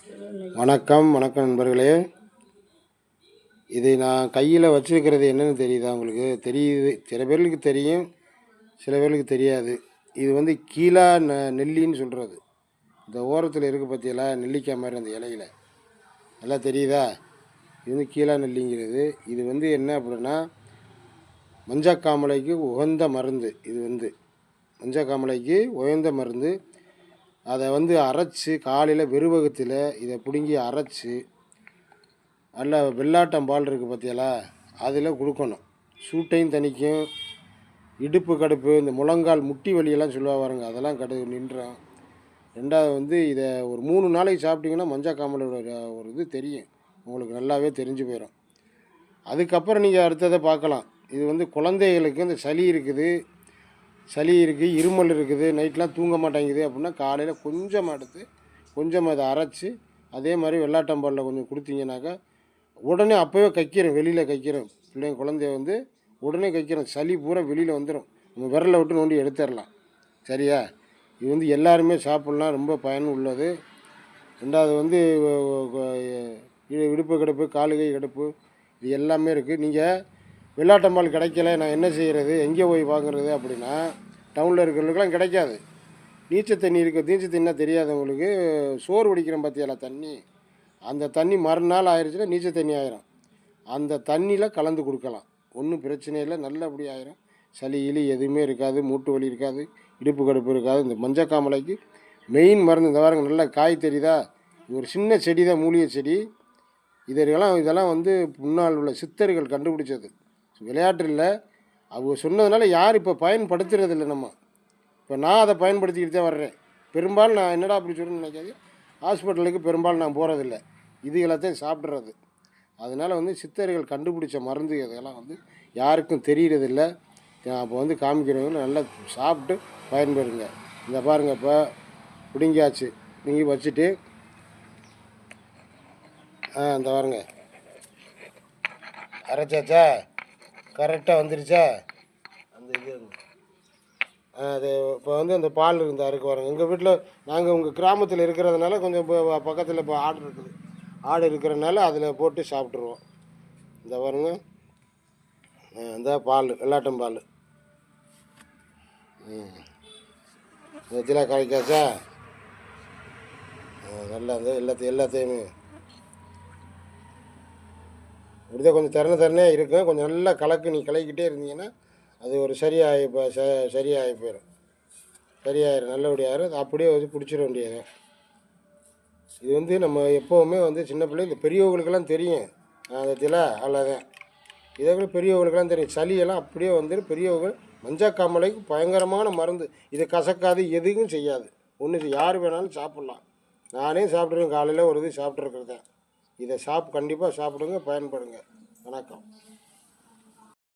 வணக்கம் நண்பர்களே. இதை நான் கையில் வச்சுருக்கிறது என்னென்னு தெரியுதா உங்களுக்கு? தெரியுது, சில பேர்களுக்கு தெரியும், சில பேர்களுக்கு தெரியாது. இது வந்து கீழா நெல்லின்னு சொல்கிறது. இந்த ஓரத்தில் இருக்க பற்றியெல்லாம் நெல்லிக்காய் மாதிரி அந்த இலையில் நல்லா தெரியுதா? இது வந்து கீழா நெல்லிங்கிறது. இது வந்து என்ன அப்படின்னா மஞ்சக்காமலைக்கு உகந்த மருந்து. இது வந்து மஞ்சக்காமலைக்கு உகந்த மருந்து. அதை வந்து அரைச்சி காலையில் வெறுவகத்தில் இதை பிடுங்கி அரைச்சி நல்லா வெள்ளாட்டம் இருக்குது பார்த்தியாலா, அதில் கொடுக்கணும். சூட்டையும் தணிக்கும், இடுப்பு கடுப்பு, இந்த முழங்கால் முட்டி வலியெல்லாம் சொல்லுவா பாருங்க, அதெல்லாம் நின்றோம். ரெண்டாவது வந்து இதை ஒரு 3 நாளைக்கு சாப்பிட்டிங்கன்னா மஞ்சக்காமலோட ஒரு இது தெரியும், உங்களுக்கு நல்லாவே தெரிஞ்சு போயிடும். அதுக்கப்புறம் நீங்கள் அடுத்ததை பார்க்கலாம். இது வந்து குழந்தைகளுக்கு இந்த சளி இருக்குது, இருமல் இருக்குது, நைட்லாம் தூங்க மாட்டேங்குது அப்படின்னா காலையில் கொஞ்சமாக எடுத்து கொஞ்சமாக அதை அரைச்சி அதே மாதிரி வெள்ளாட்டம்பாலில் கொஞ்சம் கொடுத்தீங்கன்னாக்கா உடனே அப்போவே கைக்கிறோம், வெளியில் கைக்கிறோம். குழந்தைய வந்து உடனே கைக்கிறோம், சளி பூரா வெளியில் வந்துடும். நம்ம விரலை விட்டு நோண்டி எடுத்துடலாம். சரியா? இது வந்து எல்லாருமே சாப்பிட்லாம், ரொம்ப பயன் உள்ளது. ரெண்டாவது வந்து இடுப்பு கடுப்பு, காலுகை கடுப்பு, இது எல்லாமே இருக்குது. நீங்கள் வெள்ளாட்டம்பால் கிடைக்கல, நான் என்ன செய்கிறது, எங்கே போய் வாங்குறது அப்படின்னா டவுனில் இருக்கிறவங்களுக்குலாம் கிடைக்காது. நீச்சல் தண்ணி இருக்குது. நீச்சல் தண்ணினா தெரியாதவங்களுக்கு சோறு வடிக்கிறோம் பார்த்தியால தண்ணி, அந்த தண்ணி மறுநாள் ஆயிடுச்சுன்னா நீச்சல் தண்ணி ஆயிரும். அந்த தண்ணியில் கலந்து கொடுக்கலாம், ஒன்றும் பிரச்சனை இல்லை, நல்லபடி ஆயிரும். சளி இலி எதுவுமே இருக்காது, மூட்டு வலி இருக்காது, இடுப்பு கடுப்பு இருக்காது. இந்த மஞ்சக்காமலைக்கு மெயின் மருந்து. இந்த வாரங்க நல்லா காய் தெரியுதா? ஒரு சின்ன செடி தான், மூலிகை செடி. இதெல்லாம் வந்து முன்னால் உள்ள சித்தர்கள் கண்டுபிடிச்சது. விளையாட்டு இல்லை, அவங்க சொன்னதுனால யார் இப்போ பயன்படுத்துறதில்லை. நம்ம இப்போ நான் அதை பயன்படுத்திக்கிட்டு தான் வர்றேன். பெரும்பாலும் நான் என்னடா அப்படி சொல்லணும்னு நினைக்காது, ஹாஸ்பிட்டலுக்கு பெரும்பாலும் நான் போகிறதில்லை, இது எல்லாத்தையும் சாப்பிட்றது. அதனால் வந்து சித்தர்கள் கண்டுபிடிச்ச மருந்து இதெல்லாம் வந்து யாருக்கும் தெரிகிறதில்லை. அப்போ வந்து காமிக்கிறவங்க நல்லா சாப்பிட்டு பயன்பெறுங்க. இந்த பாருங்கள், இப்போ பிடிங்கியாச்சு, நீங்கள் வச்சுட்டு இந்த பாருங்க அரைச்சாச்சா, கரெக்டாக வந்துருச்சா அந்த இது. அது இப்போ வந்து அந்த பால் இருந்தால் அறுக்க வரங்க. எங்கள் வீட்டில் நாங்கள் உங்கள் கிராமத்தில் இருக்கிறதுனால கொஞ்சம் இப்போ பக்கத்தில் இப்போ ஆடு இருக்குது, ஆடு இருக்கிறனால அதில் போட்டு சாப்பிட்ருவோம். இந்த பாருங்க, இந்த பால் வெள்ளாட்டம் பால் வச்சுலாம் கரைக்காச்சா நல்லா இந்த எல்லாத்தையுமே இப்படிதான் கொஞ்சம் திறனே இருக்கும். கொஞ்சம் நல்லா நீ கலக்கிட்டே இருந்தீங்கன்னா அது ஒரு சரியாகி போயிடும், சரியாயிரும், நல்லபடியாயிரும். அப்படியே வந்து பிடிச்சிட வேண்டியது. இது வந்து நம்ம எப்போவுமே வந்து சின்ன பிள்ளை, இந்த பெரியவங்களுக்கெல்லாம் தெரியும் அதில் அவ்வளோதான். இதை கூட பெரியவங்களுக்கெல்லாம் தெரியும். சளியெல்லாம் அப்படியே வந்துடும். பெரியவங்க மஞ்சக்காமலைக்கு பயங்கரமான மருந்து. இது கசக்காது, எதுவும் செய்யாது, ஒன்று யார் வேணாலும் சாப்பிட்லாம். நானே சாப்பிட்ருக்கேன், காலையில் ஒரு இது சாப்பிட்ருக்குறது தான். இதை கண்டிப்பாக சாப்பிடுங்க, பயன்படுங்க. வணக்கம்.